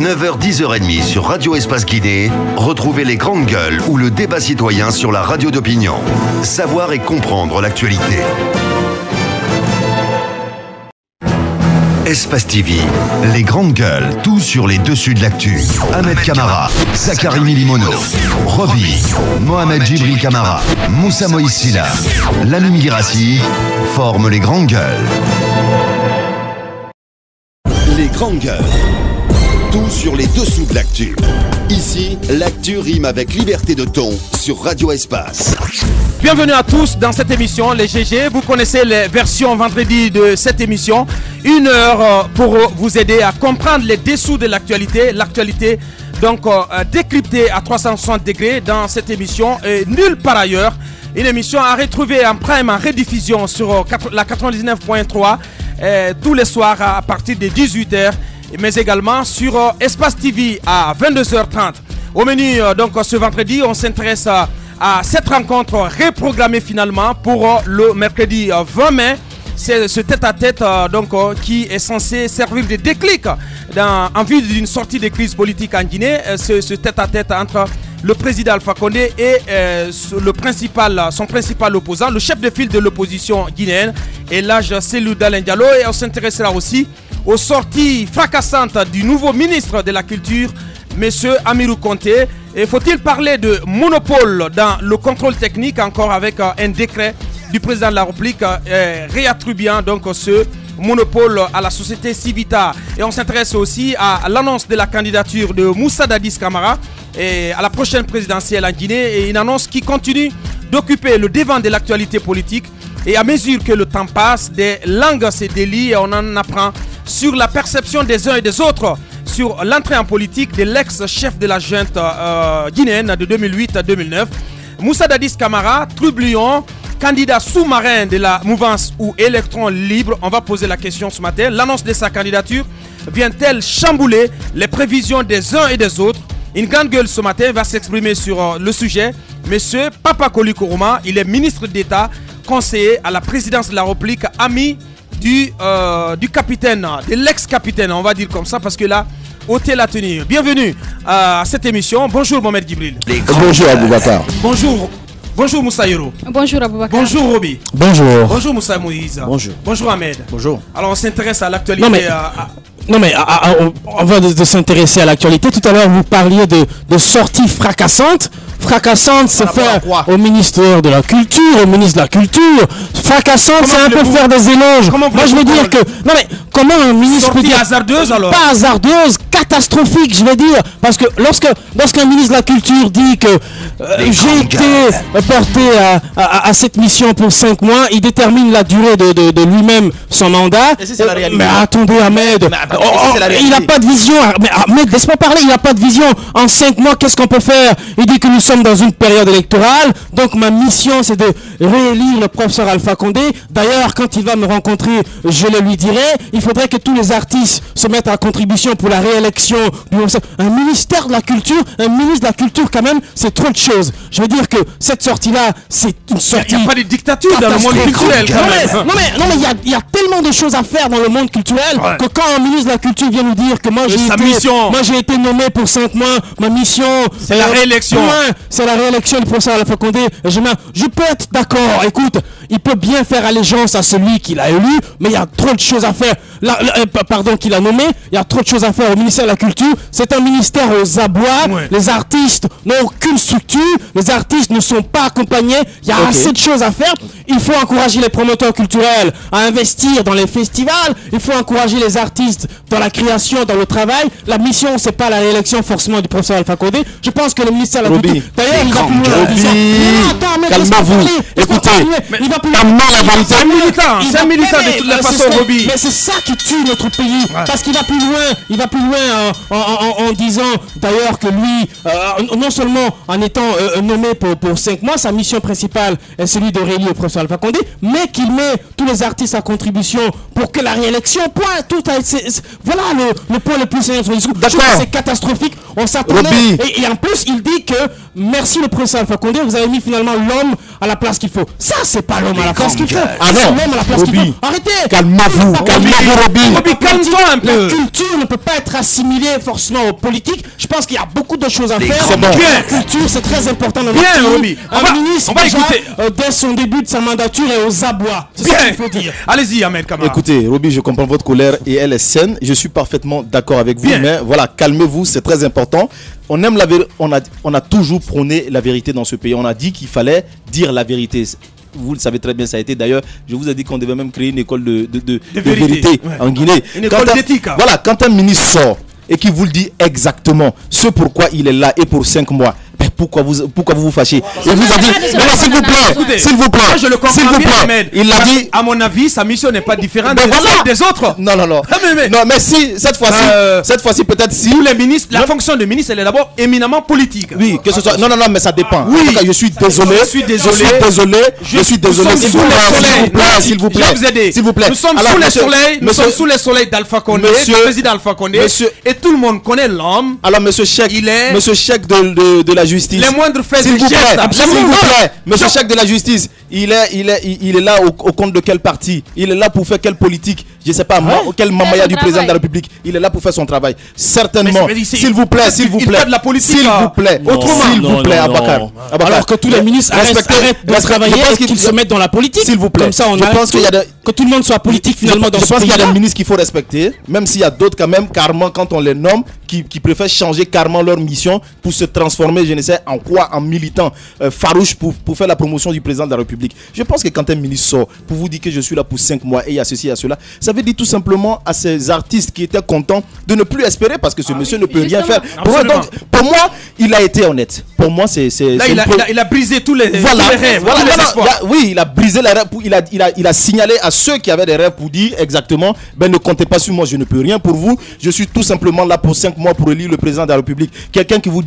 9h, 10h30 sur Radio Espace Guidé, retrouvez les grandes gueules ou le débat citoyen sur la radio d'opinion. Savoir et comprendre l'actualité. Espace TV, les grandes gueules, tout sur les dessus de l'actu. Ahmed Camara, Zachary Milimono, Roby, Mohamed Djibril Camara, Moussa Moïse Silla, Lamine Girassi forment les grandes gueules. Les grandes gueules, tout sur les dessous de l'actu. Ici, l'actu rime avec liberté de ton sur Radio Espace. Bienvenue à tous dans cette émission, les GG. Vous connaissez les versions vendredi de cette émission. 1 heure pour vous aider à comprendre les dessous de l'actualité. L'actualité, donc, décryptée à 360 degrés dans cette émission et nulle part ailleurs. Une émission à retrouver en prime, en rediffusion sur la 99.3 tous les soirs à partir de 18h. Mais également sur Espace TV à 22h30. Au menu, donc, ce vendredi, on s'intéresse à cette rencontre reprogrammée finalement pour le mercredi 20 mai. C'est ce tête-à-tête qui est censé servir de déclic en vue d'une sortie de crise politique en Guinée. Ce tête-à-tête entre le président Alpha Condé et son principal opposant, le chef de file de l'opposition guinéenne, Elhadji Cellou Dalein Diallo. Et on s'intéressera aussi aux sorties fracassantes du nouveau ministre de la Culture, M. Amirou Konté. Et faut-il parler de monopole dans le contrôle technique, encore avec un décret du président de la République réattribuant donc ce monopole à la société Civita. Et on s'intéresse aussi à l'annonce de la candidature de Moussa Dadis Camara et à la prochaine présidentielle en Guinée, et une annonce qui continue d'occuper le devant de l'actualité politique. Et à mesure que le temps passe, des langues se délient et on en apprend sur la perception des uns et des autres sur l'entrée en politique de l'ex-chef de la junte guinéenne de 2008 à 2009. Moussa Dadis Camara, trublion, candidat sous-marin de la mouvance ou électron libre. On va poser la question ce matin. L'annonce de sa candidature vient-elle chambouler les prévisions des uns et des autres? Une grande gueule ce matin va s'exprimer sur le sujet. Monsieur Papa Koli Kourouma, il est ministre d'État, conseiller à la présidence de la République, ami du capitaine, de l'ex-capitaine, on va dire comme ça, parce que là, ôtez la tenue. Bienvenue à cette émission. Bonjour Mohamed Djibril. Bonjour Aboubakar. Bonjour Moussa Yoro. Bonjour Aboubakar. Bonjour Roby. Bonjour. Bonjour Moussa Moïse. Bonjour. Bonjour Ahmed. Bonjour. Alors on s'intéresse à l'actualité. Non mais avant de s'intéresser à l'actualité, tout à l'heure vous parliez de sorties fracassantes. Fracassante, c'est faire au ministère de la Culture, au ministre de la Culture. Fracassante, c'est un peu faire des éloges. Moi je veux dire que... Non mais comment un ministre peut dire... hasardeuse alors? Pas hasardeuse, catastrophique je veux dire. Parce que lorsqu'un ministre de la Culture dit que j'ai été porté à cette mission pour 5 mois, il détermine la durée de lui-même son mandat. Mais attendez Ahmed, il n'a pas de vision. Mais Ahmed, laisse-moi parler, il n'a pas de vision. En 5 mois, qu'est-ce qu'on peut faire? Il dit que nous sommes dans une période électorale, donc ma mission c'est de réélire le professeur Alpha Condé. D'ailleurs, quand il va me rencontrer, je le lui dirai, il faudrait que tous les artistes se mettent à contribution pour la réélection du professeur. Un ministère de la Culture, un ministre de la Culture quand même, c'est trop de choses. Je veux dire que cette sortie-là, c'est une sortie... Il n'y a pas de dictature dans le monde culturel quand même. Non mais il y a tellement de choses à faire dans le monde culturel que quand un ministre de la Culture vient nous dire que moi j'ai été nommé pour 5 mois, ma mission... C'est la réélection. C'est la réélection du professeur Alpha Condé. Je peux être d'accord. Écoute, il peut bien faire allégeance à celui qu'il a élu, mais il y a trop de choses à faire. Qu'il a nommé. Il y a trop de choses à faire au ministère de la Culture. C'est un ministère aux abois. Ouais. Les artistes n'ont aucune structure. Les artistes ne sont pas accompagnés. Il y a assez de choses à faire. Il faut encourager les promoteurs culturels à investir dans les festivals. Il faut encourager les artistes dans la création, dans le travail. La mission, c'est pas la réélection forcément du professeur Alpha Condé. Je pense que le ministère de la Culture... D'ailleurs, il va plus loin. Calmez-vous. Écoutez, il va plus loin. C'est un militant de toutes les façons, Roby. Mais c'est ça qui tue notre pays. Parce qu'il va plus loin. Il va plus loin en disant d'ailleurs que lui, non seulement en étant nommé pour 5 mois, sa mission principale est celui de réélire le professeur Alpha Condé, mais qu'il met tous les artistes à contribution pour que la réélection, point, tout a été... Voilà le point le plus sérieux de son discours. D'accord. C'est catastrophique. on s'attendait. Et en plus, il dit que merci le prince Alpha Condé, vous avez mis finalement l'homme à la place qu'il faut. Ça, c'est pas l'homme à la place qu'il faut. Ah non, l'homme à la place qu'il faut. Arrêtez. Calmez-vous, Roby, calme-toi un peu. La culture ne peut pas être assimilée forcément aux politiques. Je pense qu'il y a beaucoup de choses à faire. C'est bon. La culture, c'est très important dans notre pays. Roby. Un ministre, on va écouter. Dès son début de sa mandature, est aux abois. C'est ce qu'il faut dire. Allez-y, Ahmed Kamara. Écoutez, Roby, je comprends votre colère et elle est saine. Je suis parfaitement d'accord avec vous. Bien. Mais voilà, calmez-vous, c'est très important. On aime la vérité. On a toujours prôné la vérité dans ce pays. On a dit qu'il fallait dire la vérité. Vous le savez très bien, ça a été d'ailleurs, je vous ai dit qu'on devait même créer une école de vérité en Guinée. Une école d'éthique. Voilà, quand un ministre sort et qu'il vous le dit exactement ce pourquoi il est là et pour 5 mois, pourquoi vous fâchez? Il vous a dit, s'il vous plaît, s'il vous plaît, moi je le comprends bien, Ahmed. Il a dit, à mon avis, sa mission n'est pas différente des autres. Non. Non, mais si, cette fois-ci, peut-être si. Tous les ministres, la fonction de ministre, elle est d'abord éminemment politique. Oui, que ce soit. Non, mais ça dépend. Oui. En tout cas, je suis désolé. S'il vous plaît. Je vais vous aider. S'il vous plaît. Nous sommes sous les soleils d'Alpha Condé, le président Alpha Condé. Et tout le monde connaît l'homme. Alors, monsieur Cheikh de la justice. Les moindres faits s'il de gestes, s'il vous plaît, monsieur Cheikh de la justice, il est là au compte de quel parti? Il est là pour faire quelle politique? Je sais pas, quel mamaya du président de la République? Il est là pour faire son travail. Certainement. S'il vous plaît. Il fait de la politique. S'il vous plaît. Autrement. S'il vous plaît, Abakar. Alors que tous les ministres arrêtent de travailler et qu'ils se mettent dans la politique. S'il vous plaît. Comme ça, on pense que tout le monde soit politique finalement dans ce pays. Je pense qu'il y a des ministres qu'il faut respecter, même s'il y a d'autres quand même, carrément, quand on les nomme, qui préfèrent changer carrément leur mission pour se transformer, je ne sais en quoi, en militant farouche pour faire la promotion du président de la République. Je pense que quand un ministre sort pour vous dire que je suis là pour 5 mois et il y a ceci, il y a cela, ça veut dire tout simplement à ces artistes qui étaient contents de ne plus espérer parce que ce monsieur ne peut rien faire. Pour moi, il a été honnête. Pour moi, il a brisé tous les rêves. Oui, il a brisé les rêves. Il a signalé à ceux qui avaient des rêves pour dire exactement, ne comptez pas sur moi, je ne peux rien pour vous. Je suis tout simplement là pour 5 mois pour élire le président de la République. Quelqu'un qui vous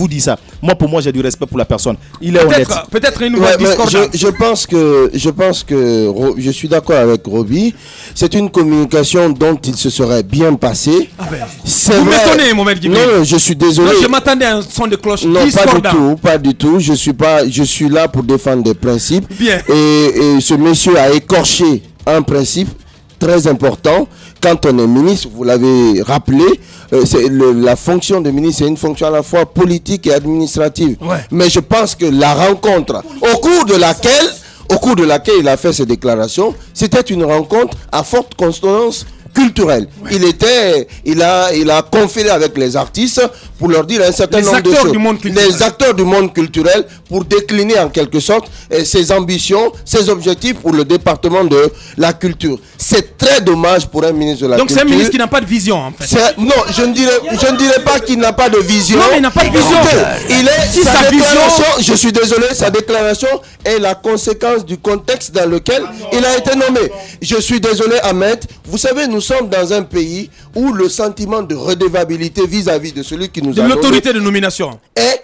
dit ça. Moi, pour moi, j'ai du respect pour la personne. Il est honnête. Peut-être une nouvelle discordance. Je pense que je suis d'accord avec Roby. C'est une communication dont il se serait bien passé. Vous m'étonnez, Mohamed Guimé. Non, je suis désolé. Je m'attendais à un son de cloche. Non, pas du tout. Je suis là pour défendre des principes. Bien. Et ce monsieur a écorché un principe très important. Quand on est ministre, vous l'avez rappelé, la fonction de ministre, c'est une fonction à la fois politique et administrative. Ouais. Mais je pense que la rencontre au cours de laquelle il a fait ses déclarations, c'était une rencontre à forte consonance culturelle. Ouais. Il a conféré avec les artistes pour leur dire un certain nombre de choses. Les acteurs du monde culturel pour décliner en quelque sorte ses ambitions, ses objectifs pour le département de la culture. C'est très dommage pour un ministre de la culture. Donc c'est un ministre qui n'a pas de vision en fait. Non, je ne dirais pas qu'il n'a pas de vision. Non, mais il n'a pas de vision. Je suis désolé, sa déclaration est la conséquence du contexte dans lequel il a été nommé. Je suis désolé, Ahmed. Vous savez, nous sommes dans un pays où le sentiment de redevabilité vis-à-vis de celui qui nous a l'autorité de nomination est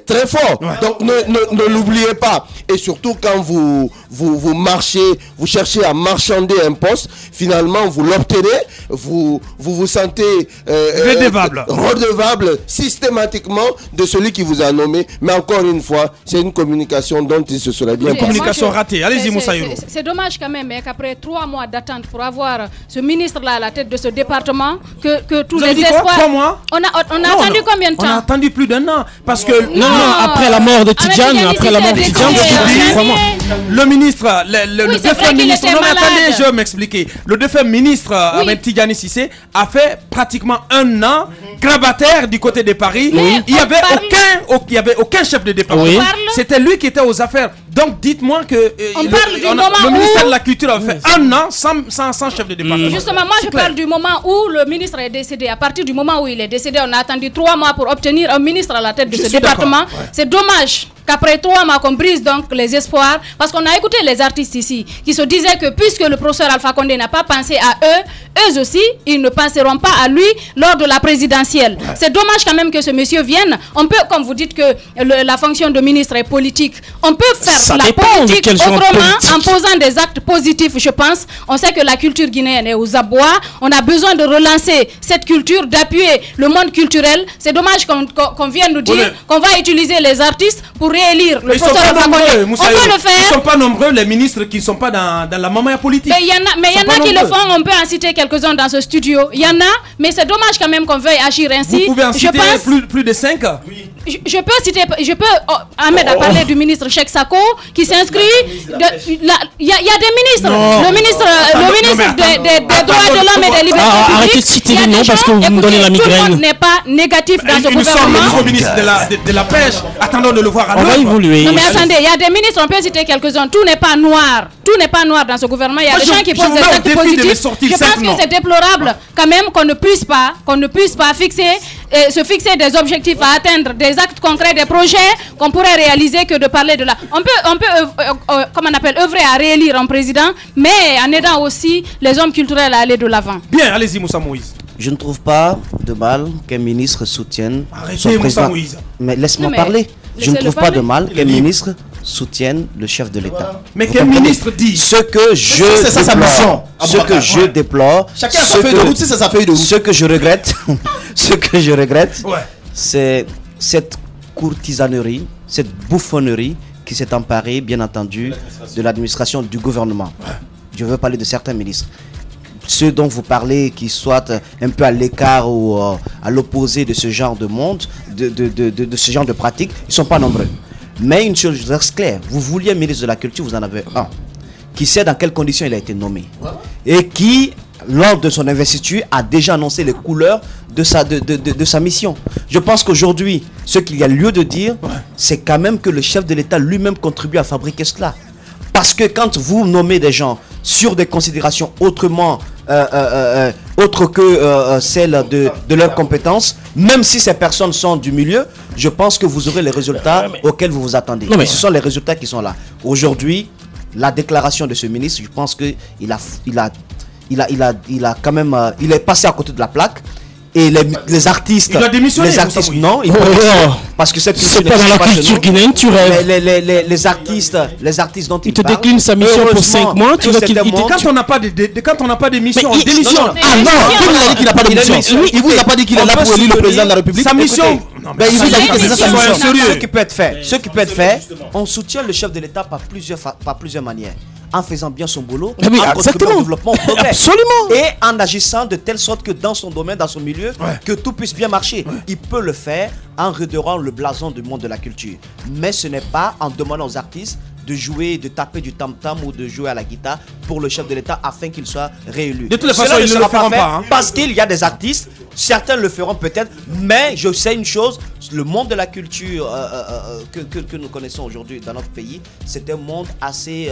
très fort. Ouais. Donc ne l'oubliez pas. Et surtout quand vous marchez, vous cherchez à marchander un poste, finalement vous l'obtenez, vous sentez redevable systématiquement de celui qui vous a nommé. Mais encore une fois, c'est une communication dont il se serait bien. Une communication ratée. Allez-y, Moussa Yoro. C'est dommage quand même qu'après 3 mois d'attente pour avoir ce ministre-là à la tête de ce département, que tous les espoirs... 3 mois? On a attendu combien de temps? On a attendu plus d'1 an. Parce que... Non, après la mort de Tidjane, le ministre, le défunt ministre... Non, mais attendez, je vais m'expliquer. Le défunt ministre, Ahmed Tidjane Cissé, a fait pratiquement 1 an grabataire du côté de Paris. Il n'y avait aucun chef de département. C'était lui qui était aux affaires. Donc dites-moi que le ministère de la Culture a fait 1 an sans chef de département. Justement, moi je parle du moment où le ministre est décédé. À partir du moment où il est décédé, on a attendu 3 mois pour obtenir un ministre à la tête de ce département. C'est dommage qu'après 3 mois qu'on brise donc les espoirs, parce qu'on a écouté les artistes ici qui se disaient que puisque le professeur Alpha Condé n'a pas pensé à eux aussi, ils ne penseront pas à lui lors de la présidentielle. C'est dommage quand même que ce monsieur vienne. On peut, comme vous dites que la fonction de ministre est politique, on peut faire la politique autrement en posant des actes positifs, je pense. On sait que la culture guinéenne est aux abois. On a besoin de relancer cette culture, d'appuyer le monde culturel. C'est dommage qu'on vienne nous dire qu'on va utiliser les artistes pour réélire le professeur Alpha Condé. On peut le faire. Ils ne sont pas nombreux, les ministres qui ne sont pas dans la mamaya politique. Mais il y en a qui le font. On peut en citer quelques-uns dans ce studio. Il y en a, mais c'est dommage quand même qu'on veuille agir ainsi. Vous pouvez en citer plus de 5. Oui. Je peux Ahmed a parlé du ministre Cheikh Sako qui s'inscrit. Il y a des ministres. Le ministre des droits de l'homme et des libertés publiques. Arrêtez de citer les noms parce que vous me donnez la migraine. Tout le monde n'est pas négatif dans ce gouvernement. Le ministre de la pêche, attendons de le voir à l'œuvre. On va évoluer. Non mais attendez, il y a des ministres, on peut citer quelques-uns. Tout n'est pas noir. Tout n'est pas noir dans ce gouvernement. Il y a des gens qui posent des actes positifs. Je pense que c'est déplorable quand même qu'on ne puisse pas se fixer des objectifs à atteindre, des actes concrets, des projets qu'on pourrait réaliser que de parler de là. On peut comment on appelle, œuvrer à réélire un président, mais en aidant aussi les hommes culturels à aller de l'avant. Bien, allez-y Moussa Moïse. Je ne trouve pas de mal qu'un ministre soutienne son président. Moussa Moïse. Mais laisse-moi parler. Je ne trouve pas de mal qu'un ministre soutienne le chef de l'État. Mais qu'un ministre dit ce que je déplore, ce que je déplore, chacun a sa feuille de route, c'est sa feuille de route. Ce que je regrette, c'est cette courtisanerie, cette bouffonnerie qui s'est emparée, bien entendu, de l'administration du gouvernement. Je veux parler de certains ministres. Ceux dont vous parlez qui soient un peu à l'écart ou à l'opposé de ce genre de monde, de ce genre de pratique, ils ne sont pas nombreux. Mais une chose reste claire, vous vouliez un ministre de la Culture, vous en avez un, qui sait dans quelles conditions il a été nommé, et qui, lors de son investiture, a déjà annoncé les couleurs de sa mission. Je pense qu'aujourd'hui, ce qu'il y a lieu de dire, c'est quand même que le chef de l'État lui-même contribue à fabriquer cela. Parce que quand vous nommez des gens sur des considérations autres que celles de leurs compétences, même si ces personnes sont du milieu, je pense que vous aurez les résultats auxquels vous vous attendez. Mais ce sont les résultats qui sont là. Aujourd'hui, la déclaration de ce ministre, je pense qu'il a quand même, il est passé à côté de la plaque. Et les artistes, il doit démissionner, non, il parce que cette c'est pas dans la culture guinéenne, tu rêves. Les artistes dont il te décline sa mission pour 5 mois, tu vois qu'il quand on n'a pas de mission, on démissionne. Ah non, il a dit qu'il n'a pas de mission. Il vous a pas dit qu'il est là pour élire le président de la République. Sa mission, il vous a dit que c'est ça sa mission. Ce qui peut être fait, on soutient le chef de l'État par plusieurs manières. En faisant bien son boulot, en contribuant au développement, au progrès. Absolument. Et en agissant de telle sorte que dans son domaine, dans son milieu, que tout puisse bien marcher. Il peut le faire en redorant le blason du monde de la culture. Mais ce n'est pas en demandant aux artistes de jouer, de taper du tam-tam ou de jouer à la guitare pour le chef de l'État afin qu'il soit réélu. De toute façon, ils ne le feront pas. Parce qu'il y a des artistes, certains le feront peut-être, mais je sais une chose, le monde de la culture que nous connaissons aujourd'hui dans notre pays, c'est un monde assez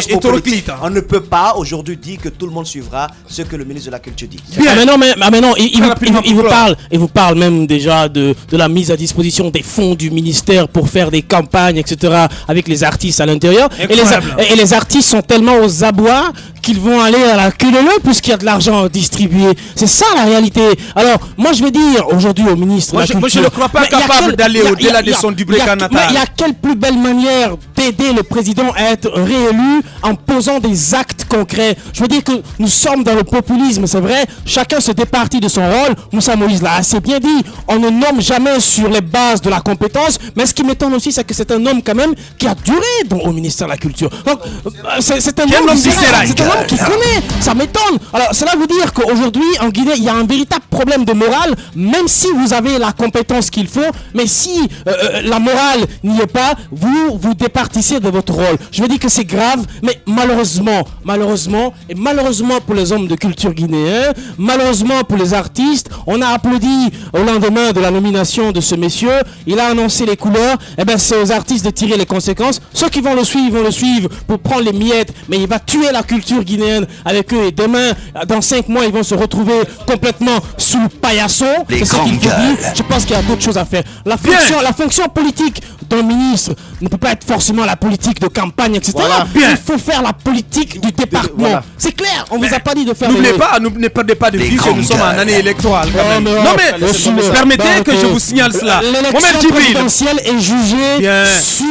hétéroclite. On ne peut pas aujourd'hui dire que tout le monde suivra ce que le ministre de la Culture dit. Mais non, il vous parle même déjà de la mise à disposition des fonds du ministère pour faire des campagnes, etc. avec les artistes à l'intérieur. Et les artistes sont tellement aux abois qu'ils vont aller à la queue leu puisqu'il y a de l'argent distribué. C'est ça la réalité. Alors, moi je vais dire aujourd'hui au ministre de la Culture... Moi je ne crois pas capable d'aller au-delà de son dubrika natal. Il y a quelle plus belle manière d'aider le président à être réélu en posant des actes concrets. Je veux dire que nous sommes dans le populisme, c'est vrai. Chacun se départit de son rôle. Moussa Moïse l'a assez bien dit. On ne nomme jamais sur les bases de la compétence. Mais ce qui m'étonne aussi, c'est que c'est un homme quand même qui a duré au ministère de la Culture. Donc, c'est un homme qui connaît. Ça m'étonne. Alors, cela veut dire qu'aujourd'hui, en Guinée, il y a un véritable problème de morale, même si vous avez la compétence qu'il faut. Mais si la morale n'y est pas, vous départissez de votre rôle. Je veux dire que c'est grave, mais malheureusement pour les hommes de culture guinéens, malheureusement pour les artistes, on a applaudi au lendemain de la nomination de ce monsieur. Il a annoncé les couleurs. Eh bien, c'est aux artistes de tirer les conséquences. Ceux qui vont le suivre pour prendre les miettes, mais il va tuer la culture guinéenne avec eux. Et demain, dans 5 mois, ils vont se retrouver complètement sous le paillasson. C'est grandes qu'il faut dire. gueules. Je pense qu'il y a d'autres choses à faire. La fonction politique d'un ministre ne peut pas être forcément la politique de campagne, etc. Voilà. Il faut faire la politique du département. Voilà. C'est clair, on vous a pas dit de faire N'oubliez pas, ne perdez pas de Les vue que grandes nous sommes en gueules. année électorale quand même. mais Non mais laissez tomber ça. permettez Donc, que je vous signale cela. Mohamed L'élection Djibril, présidentielle est jugée Bien. sur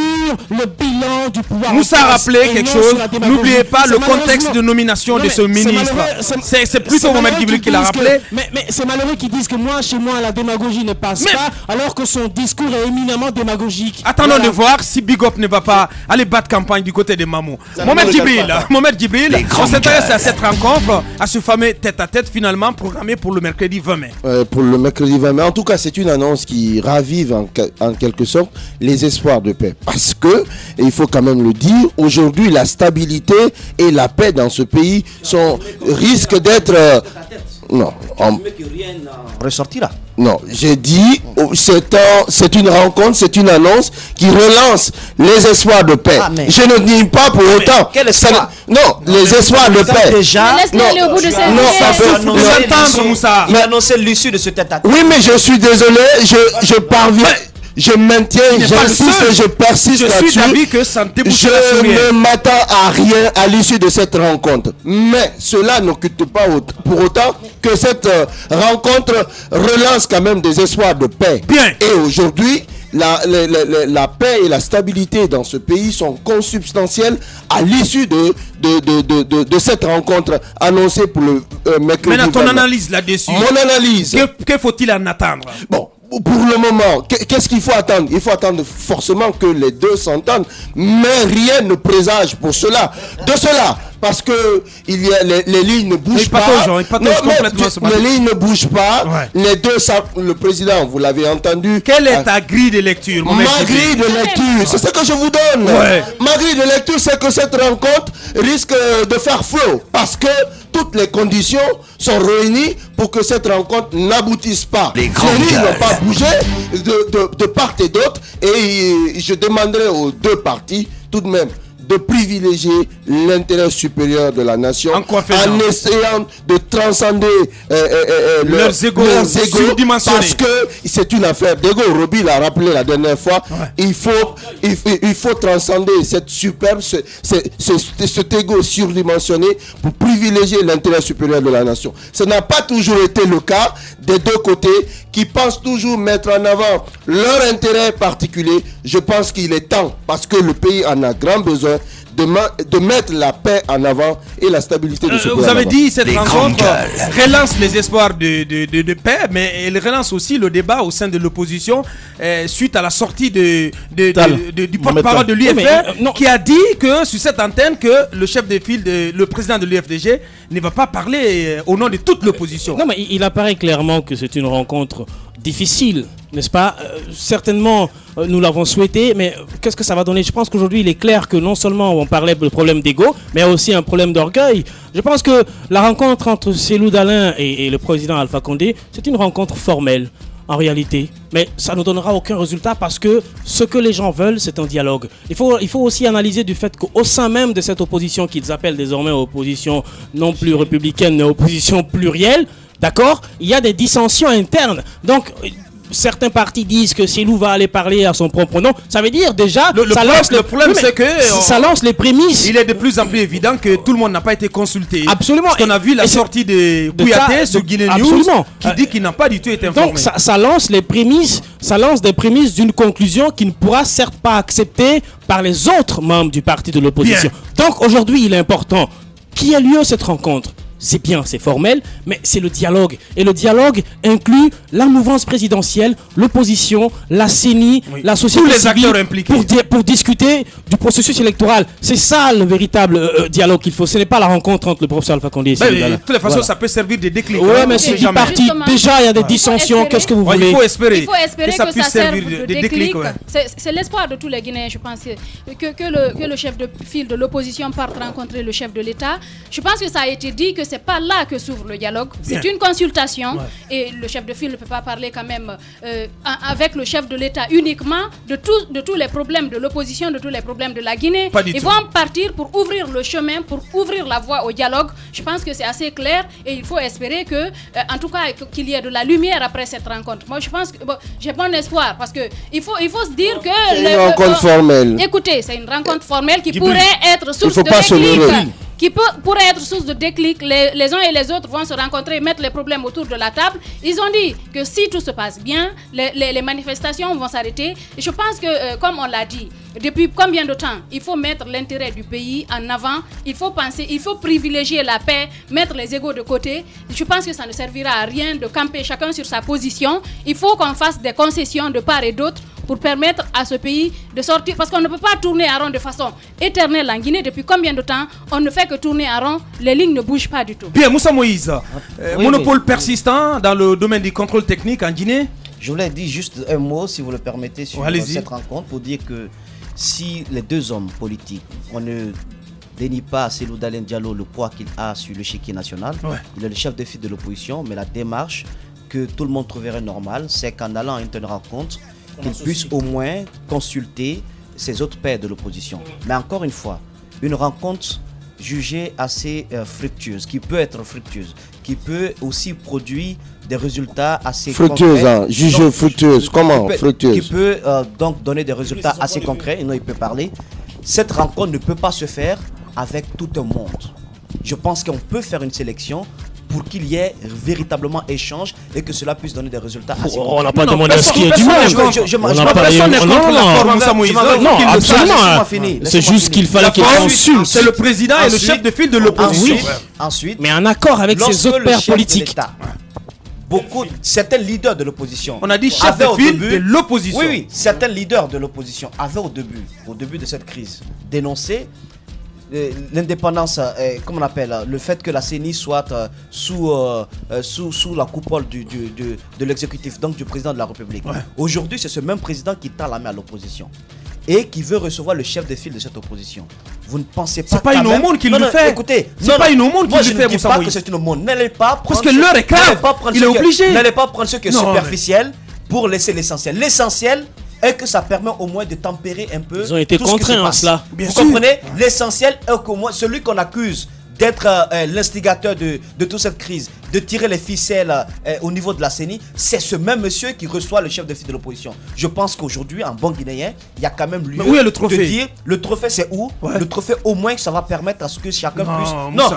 le bilan du pouvoir. Moussa en a place rappelé et quelque non chose. sur la démagogie. N'oubliez pas C'est le contexte malheureusement- de nomination Non, de mais ce c'est ministre. malheureux, C'est plutôt Mohamed malheureux Djibril qui qu'ils l'a disent que- rappelé. Mais c'est malheureux qu'ils disent que chez moi, la démagogie ne passe Mais- pas, alors que son discours est éminemment démagogique. Attendons Voilà. de voir si Big Up ne va pas aller battre campagne du côté des Mamou. Ça ne Mohamed me regarde Djibril, pas, ça. Mohamed Djibril, Les on grandes s'intéresse gueules. à cette rencontre, à ce fameux tête-à-tête finalement programmé pour le mercredi 20 mai. Pour le mercredi 20 mai. En tout cas, c'est une annonce qui ravive en quelque sorte les espoirs de paix. Parce que, et il faut quand même le dire, aujourd'hui, la stabilité et la paix dans ce pays risquent d'être... non, Ressortira. non, j'ai dit, c'est une rencontre, c'est une annonce qui relance les espoirs de paix. Ah, mais- Je ne dis pas pour autant... quel ça espoir? ne- non, les espoirs de paix. Déjà, Mais laisse-le aller au bout de ses non, ça idées. peut- Vous entendre, Moussa. Il a annoncé l'issue de ce tête-à-tête. Oui, mais je suis désolé, je parviens, je maintiens, Il n'est pas le j'insiste seul. et je persiste Je suis là-dessus. d'avis que ça ne débouche Je pas sur rien. ne m'attends à rien à l'issue de cette rencontre. Mais cela n'occulte pas pour autant que cette rencontre relance quand même des espoirs de paix. Bien. Et aujourd'hui, la paix et la stabilité dans ce pays sont consubstantielles à l'issue de cette rencontre annoncée pour le mercredi. Maintenant, ton 20 mai. analyse là-dessus. Mon analyse. Que faut-il en attendre? Bon, pour le moment, qu'est-ce qu'il faut attendre? Il faut attendre forcément que les deux s'entendent, mais rien ne présage pour cela. De cela, parce que il y a les lignes ne bougent Il pas. patauge, hein, il patauge Non, mais complètement ce matin. les lignes ne bougent pas. Ouais. Les deux, le président, vous l'avez entendu. Quelle est ta grille de lecture, Mohamed Ma Djibril? grille de lecture, c'est ce que je vous donne. Ouais. Ma grille de lecture, c'est que cette rencontre risque de faire flot parce que toutes les conditions sont réunies pour que cette rencontre n'aboutisse pas. Les grandes lignes gueules. n'ont pas bougé de part et d'autre et je demanderai aux deux parties tout de même de privilégier l'intérêt supérieur de la nation En quoi faisant? en essayant de transcender Leurs égos surdimensionnés. parce que c'est une affaire d'ego. Roby l'a rappelé la dernière fois. Il faut transcender cette superbe, cet ego surdimensionné pour privilégier l'intérêt supérieur de la nation. Ce n'a pas toujours été le cas des deux côtés qui pensent toujours mettre en avant leur intérêt particulier. Je pense qu'il est temps, parce que le pays en a grand besoin, de mettre la paix en avant et la stabilité de ce pays. Vous en avez avant. dit cette Les rencontre grandes gueules. relance les espoirs de paix, mais elle relance aussi le débat au sein de l'opposition suite à la sortie du porte-parole de l'UFR mais, non. qui a dit que sur cette antenne que le chef de file, le président de l'UFDG ne va pas parler au nom de toute l'opposition. Non, mais il apparaît clairement que c'est une rencontre difficile, n'est-ce pas? Certainement, nous l'avons souhaité, mais qu'est-ce que ça va donner? Je pense qu'aujourd'hui, il est clair que non seulement on parlait de problème d'ego, mais aussi un problème d'orgueil. Je pense que la rencontre entre Cellou Dalein et le président Alpha Condé, c'est une rencontre formelle, en réalité. Mais ça ne donnera aucun résultat parce que ce que les gens veulent, c'est un dialogue. Il faut aussi analyser du fait qu'au sein même de cette opposition qu'ils appellent désormais opposition non plus républicaine, mais opposition plurielle, d'accord, il y a des dissensions internes. Donc, certains partis disent que Cellou va aller parler à son propre nom. Ça veut dire déjà, Le problème, c'est que ça lance les prémices. il est de plus en plus évident que tout le monde n'a pas été consulté. Absolument. Parce qu'on a vu la Et c'est- sortie de Kouyaté sur Guinée News absolument. qui dit qu'il n'a pas du tout été informé. Donc ça lance les prémices, ça lance des prémices d'une conclusion qui ne pourra certes pas acceptée par les autres membres du parti de l'opposition. Donc aujourd'hui, il est important qu'il y ait lieu cette rencontre. C'est bien, c'est formel, mais c'est le dialogue. Et le dialogue inclut la mouvance présidentielle, l'opposition, la CENI, la société Tous les civile, acteurs impliqués. pour discuter du processus électoral. C'est ça le véritable dialogue qu'il faut. Ce n'est pas la rencontre entre le professeur Alpha Condé et Ben, Cellou de Dalein. toutes les façons, Voilà. ça peut servir de déclic. Ouais, hein, mais on c'est sait du jamais. parti. Justement. Déjà, il y a des faut dissensions. espérer. Qu'est-ce que vous Ouais, voulez? il faut espérer, Il faut espérer ça que puisse ça serve servir de de déclic. déclic. Ouais. C'est l'espoir de tous les Guinéens, je pense, que le chef de file de l'opposition parte rencontrer le chef de l'État. Je pense que ça a été dit que c'est pas là que s'ouvre le dialogue. Bien. C'est une consultation et le chef de file ne peut pas parler quand même avec le chef de l'État uniquement de tous les problèmes de l'opposition, de tous les problèmes de la Guinée. Pas du Ils tout. vont partir pour ouvrir le chemin, pour ouvrir la voie au dialogue. Je pense que c'est assez clair et il faut espérer que, en tout cas, qu'il y ait de la lumière après cette rencontre. Moi, je pense que j'ai bon espoir parce que il faut se dire que C'est une rencontre formelle. Écoutez, c'est une rencontre formelle qui Djibril, pourrait être source faut de pas se déclic. leurrer. Qui pourrait être source de déclic. Les uns et les autres vont se rencontrer, mettre les problèmes autour de la table. Ils ont dit que si tout se passe bien, les manifestations vont s'arrêter. Et je pense que, comme on l'a dit, depuis combien de temps il faut mettre l'intérêt du pays en avant, il faut penser, il faut privilégier la paix, mettre les égos de côté. Je pense que ça ne servira à rien de camper chacun sur sa position. Il faut qu'on fasse des concessions de part et d'autre pour permettre à ce pays de sortir. Parce qu'on ne peut pas tourner en rond de façon éternelle en Guinée. Depuis combien de temps on ne fait que tourner en rond, les lignes ne bougent pas du tout. Bien, Moussa Moïse, Oui, monopole persistant dans le domaine du contrôle technique en Guinée. Je voulais dire juste un mot, si vous le permettez, sur Allez-y. cette rencontre, pour dire que si les deux hommes politiques, on ne dénie pas à Cellou Dalein Diallo le poids qu'il a sur l'échiquier national, il est le chef de file de l'opposition, mais la démarche que tout le monde trouverait normale, c'est qu'en allant à une telle rencontre, qu'il puisse au moins consulter ses autres pairs de l'opposition. Mais encore une fois, une rencontre jugée assez fructueuse, qui peut être fructueuse, qui peut aussi produire des résultats assez Fructueuse, concrets. hein, jugée Donc, fructueuse. Comment fructueuse? Qui peut donc donner des résultats assez concrets, et non, il peut parler. Cette rencontre ne peut pas se faire avec tout un monde. Je pense qu'on peut faire une sélection pour qu'il y ait véritablement échange et que cela puisse donner des résultats assez On n'a concrets. pas demandé à ce qu'il y ait du personne- monde. je- On n'a pas personne n'est contre l'accord, non, Moussa Moïse. non, Qu'il le sache. absolument. Laissez-moi hein. finir, C'est laissez-moi juste qu'il finir. fallait qu'il consulte. C'est le président et le Ensuite- chef de file de l'opposition. Ensuite, Mais en accord avec lorsque ses autres le pairs chef de politiques. l'État, certains leaders de l'opposition. On a dit chef avaient de au file début- de l'opposition. Oui, certains leaders de l'opposition avaient au début de cette crise, dénoncé l'indépendance, comment on appelle, le fait que la CENI soit sous la coupole de l'exécutif, donc du président de la République. Aujourd'hui, c'est ce même président qui tend la main à l'opposition et qui veut recevoir le chef de file de cette opposition. Vous ne pensez pas C'est pas quand une même- aumône qu'il Non, lui non, fait. Écoutez, C'est non, pas non. une aumône Moi, qu'il je lui ne fait, dis Moussa pas que Moïse. c'est une aumône. N'allez pas prendre que ce- l'heure est grave. n'allez pas prendre Il ce est qui obligé. N'allez pas prendre ce qui est Non, mais- superficiel pour laisser l'essentiel. L'essentiel est que ça permet au moins de tempérer un peu. Ils ont été tout ce qui se contraints en passe. cela. Bien Vous sûr. comprenez? L'essentiel est qu'au moins celui qu'on accuse d'être l'instigateur de toute cette crise, de tirer les ficelles au niveau de la CENI, c'est ce même monsieur qui reçoit le chef de file de l'opposition. Je pense qu'aujourd'hui, en bon guinéen, il y a quand même lieu Mais où est le trophée? de dire, le trophée c'est où? Ouais. Le trophée au moins que ça va permettre à ce que chacun Non, puisse...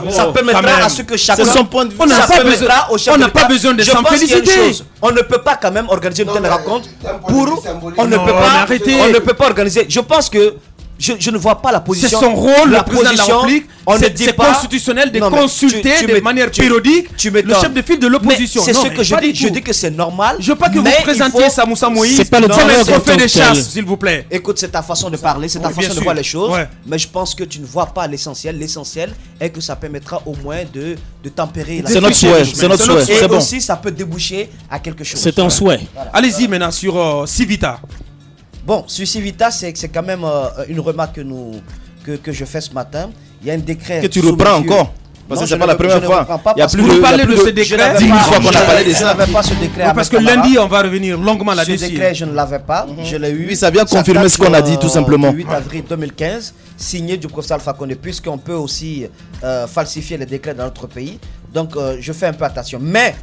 Moussa, ça oh, permettra quand même. à ce que chacun... C'est son point de vue. On n'a Ça pas permettra besoin- au chef on de n'a pas l'État. besoin de Je s'en pense qu'il y a une féliciter. chose. On ne peut pas quand même organiser une telle rencontre pour... On ne Non, peut mais pas... arrêtez. On ne peut pas organiser... Je pense que... Je ne vois pas la C'est position... son rôle, la le président de la position, République. on ne C'est dit c'est pas- constitutionnel de Non, mais consulter tu de me- manière tu- périodique tu le m'étonnes. chef de file de Mais l'opposition. c'est Non, ce mais que je pas dis. du Je tout. dis que c'est normal. Je veux pas que vous mais il présentiez faut- ça, Moussa Moïse. C'est pas le Non, dialogue mais en trophée tant de que tel. chasse, s'il vous plaît. Écoute, c'est ta façon de parler, c'est ta Oui, bien façon de sûr. voir les choses. Ouais. Mais je pense que tu ne vois pas l'essentiel. L'essentiel est que ça permettra au moins de tempérer la C'est notre situation. souhait. C'est notre souhait. Et C'est bon. aussi, ça peut déboucher à quelque chose. C'est un souhait. Allez-y maintenant sur Civita. Bon, sur Civita, c'est quand même une remarque que je fais ce matin. Il y a un décret. Que tu sous reprends mes yeux. encore. Parce Non, que je c'est pas ne la re- première je ne fois. reprends pas Il y a parce plus que Vous de, parlez il y a de plus ce décret. je 10 000 n'avais fois pas- qu'on a parlé de Je ça. n'avais pas ce décret. Oui, parce que Ahmed Camara. lundi, on va revenir longuement Ce là-dessus. décret, je ne l'avais pas. Je l'ai eu. Oui, ça vient confirmer date, ce qu'on a dit, tout simplement. Du 8 avril 2015, signé du professeur Alpha Condé, puisqu'on peut aussi falsifier les décrets dans notre pays. Donc, je fais un peu attention. Mais,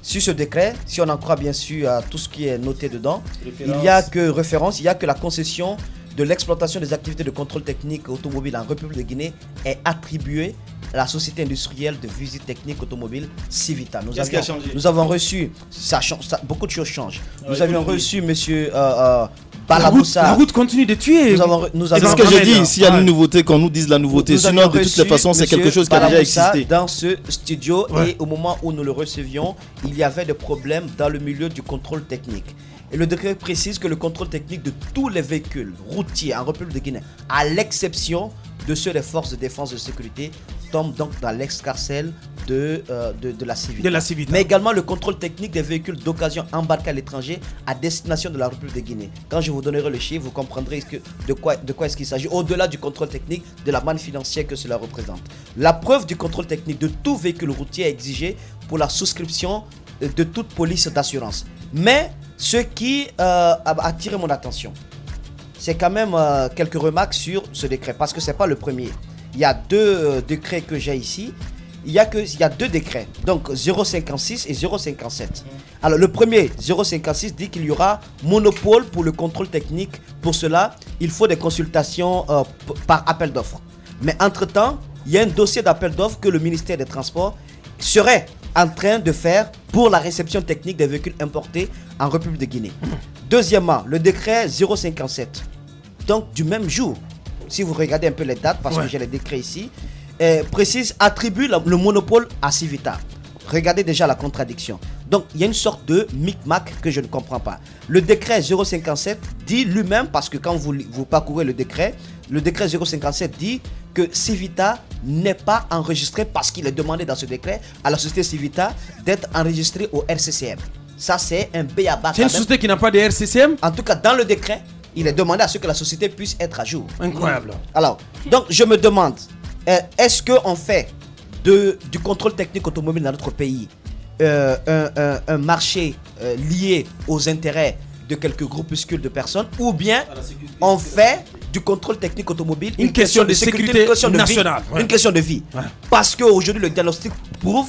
sur ce décret, si on en croit bien sûr à tout ce qui est noté dedans, il n'y a que référence, il n'y a que la concession de l'exploitation des activités de contrôle technique automobile en République de Guinée est attribuée à la société industrielle de visite technique automobile Civita. Qu'est-ce qui a changé? Nous avons reçu, beaucoup de choses changent. Nous avions reçu monsieur La Balaboussa. route continue de tuer. Nous C'est avons ce que je Mohamed, dis. S'il y a ouais. une nouveauté, qu'on nous dise la nouveauté. nous Sinon, avions de toutes reçu les façons, c'est quelque monsieur chose qui a déjà Balaboussa existé. dans ce studio Ouais. et au moment où nous le recevions, il y avait des problèmes dans le milieu du contrôle technique. Et le décret précise que le contrôle technique de tous les véhicules routiers en République de Guinée, à l'exception de ceux des forces de défense et de sécurité, tombe donc dans l'escarcelle de la Civita. Mais également le contrôle technique des véhicules d'occasion embarqués à l'étranger à destination de la République de Guinée. Quand je vous donnerai le chiffre, vous comprendrez de quoi est-ce qu'il s'agit, au-delà du contrôle technique, de la manne financière que cela représente. La preuve du contrôle technique de tout véhicule routier est exigée pour la souscription de toute police d'assurance. Mais ce qui a attiré mon attention, c'est quand même quelques remarques sur ce décret, parce que ce n'est pas le premier. Il y a deux décrets que j'ai ici. Il y a deux décrets, donc 056 et 057. Alors le premier, 056, dit qu'il y aura monopole pour le contrôle technique. Pour cela, il faut des consultations par appel d'offres. Mais entre-temps, il y a un dossier d'appel d'offres que le ministère des Transports serait en train de faire pour la réception technique des véhicules importés en République de Guinée. Deuxièmement, le décret 057, donc du même jour, si vous regardez un peu les dates, parce que j'ai les décrets ici, précise, attribue le monopole à Civita. Regardez déjà la contradiction. Donc, il y a une sorte de micmac que je ne comprends pas. Le décret 057 dit lui-même, parce que quand vous parcourez le décret 057 dit que Civita n'est pas enregistré, parce qu'il est demandé dans ce décret à la société Civita d'être enregistrée au RCCM. Ça, c'est un béaba. C'est une société qui n'a pas de RCCM? En tout cas, dans le décret, il est demandé à ce que la société puisse être à jour. Incroyable. Alors, donc, je me demande, est-ce qu'on fait du contrôle technique automobile dans notre pays un marché lié aux intérêts de quelques groupuscules de personnes, ou bien on fait du contrôle technique automobile une question de sécurité nationale, une question de vie. Parce qu'aujourd'hui, le diagnostic prouve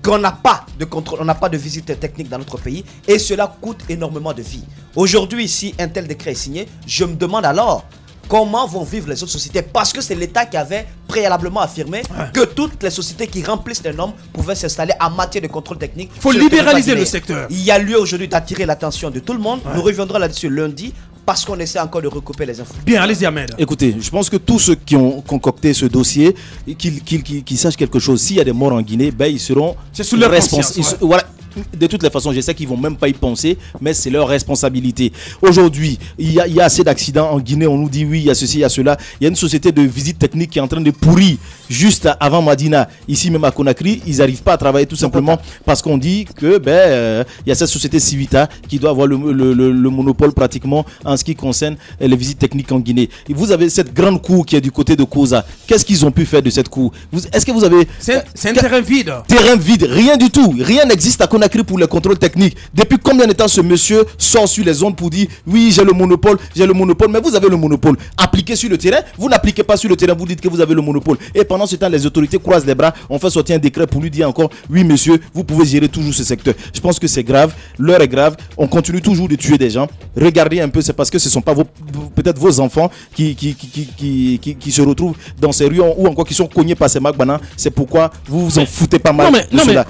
qu'on n'a pas de contrôle, on n'a pas de visite technique dans notre pays, et cela coûte énormément de vie. Aujourd'hui, si un tel décret est signé, je me demande alors comment vont vivre les autres sociétés, parce que c'est l'État qui avait préalablement affirmé que toutes les sociétés qui remplissent les normes pouvaient s'installer en matière de contrôle technique. Il faut libéraliser le secteur. Il y a lieu aujourd'hui d'attirer l'attention de tout le monde. Nous reviendrons là-dessus lundi, parce qu'on essaie encore de recouper les infos. Bien, allez-y Ahmed. Écoutez, je pense que tous ceux qui ont concocté ce dossier, qu'ils sachent quelque chose. S'il y a des morts en Guinée, ben ils seront responsables. Voilà. De toutes les façons, je sais qu'ils vont même pas y penser, mais c'est leur responsabilité. Aujourd'hui, il y a assez d'accidents en Guinée. On nous dit oui, il y a ceci, il y a cela. Il y a une société de visite technique qui est en train de pourrir juste avant Madina. Ici même à Conakry, ils n'arrivent pas à travailler tout simplement parce qu'on dit que il y a cette société Civita qui doit avoir le monopole pratiquement en ce qui concerne les visites techniques en Guinée. Et vous avez cette grande cour qui est du côté de Koza. Qu'est-ce qu'ils ont pu faire de cette cour? Est-ce que vous avez... C'est un terrain vide. Terrain vide, rien du tout. Rien n'existe à Conakry pour les contrôles techniques. Depuis combien de temps ce monsieur sort sur les ondes pour dire oui, j'ai le monopole, mais vous avez le monopole. Appliquez sur le terrain, vous n'appliquez pas sur le terrain, vous dites que vous avez le monopole. Et pendant ce temps, les autorités croisent les bras, on fait sortir un décret pour lui dire encore oui, monsieur, vous pouvez gérer toujours ce secteur. Je pense que c'est grave, l'heure est grave, on continue toujours de tuer des gens. Regardez un peu, c'est parce que ce ne sont pas peut-être vos enfants qui se retrouvent dans ces rues ou encore qui sont cognés par ces Magbana. C'est pourquoi vous vous en foutez pas mal de cela.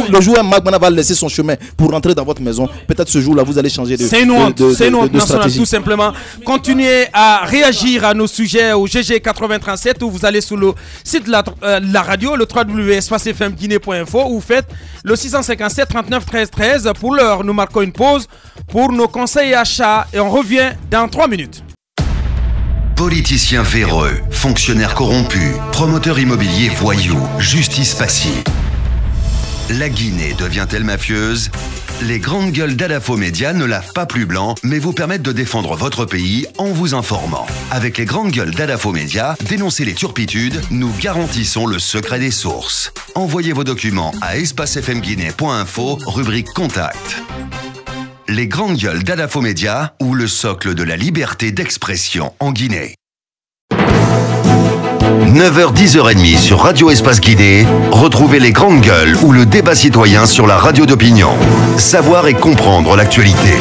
Le jour où un Magbana va laisser son chemin pour rentrer dans votre maison, peut-être ce jour-là, vous allez changer de stratégie. C'est une honte nationale, tout simplement. Continuez à réagir à nos sujets au GG8037 ou vous allez sur le site de la radio, le www.espacefmguinée.info, ou faites le 657 39 13 13. Pour l'heure, nous marquons une pause pour nos conseils achats et on revient dans 3 minutes. Politiciens véreux, fonctionnaires corrompus, promoteurs immobiliers voyous, justice passive. La Guinée devient-elle mafieuse? Les grandes gueules d'Adafo Média ne lavent pas plus blanc, mais vous permettent de défendre votre pays en vous informant. Avec les grandes gueules d'Adafo Média, dénoncez les turpitudes, nous garantissons le secret des sources. Envoyez vos documents à espacefmguinée.info, rubrique Contact. Les grandes gueules d'Adafo Média, ou le socle de la liberté d'expression en Guinée. 9h, 10h30 sur Radio Espace Guidé, retrouvez les grandes gueules ou le débat citoyen sur la radio d'opinion. Savoir et comprendre l'actualité.